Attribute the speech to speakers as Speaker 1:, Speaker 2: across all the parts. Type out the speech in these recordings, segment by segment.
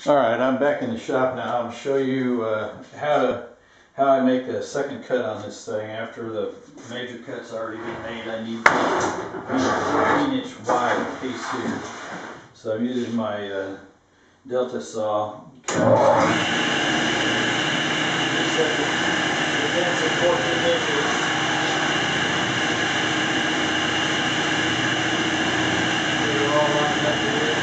Speaker 1: Alright, I'm back in the shop now. I'll show you how I make a second cut on this thing. After the major cut's already been made, I need a 14-inch wide piece here. So I'm using my Delta saw. It's 14 inches. They're all lined up here.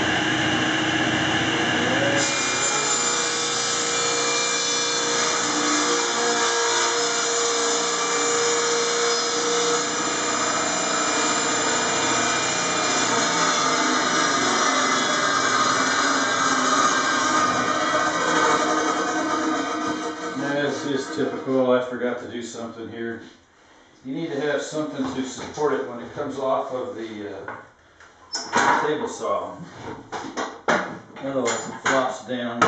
Speaker 1: This is typical. I forgot to do something here. You need to have something to support it when it comes off of the table saw. Otherwise it flops down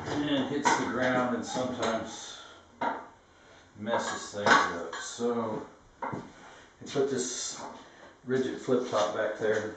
Speaker 1: and hits the ground and sometimes messes things up. So I put this rigid flip top back there.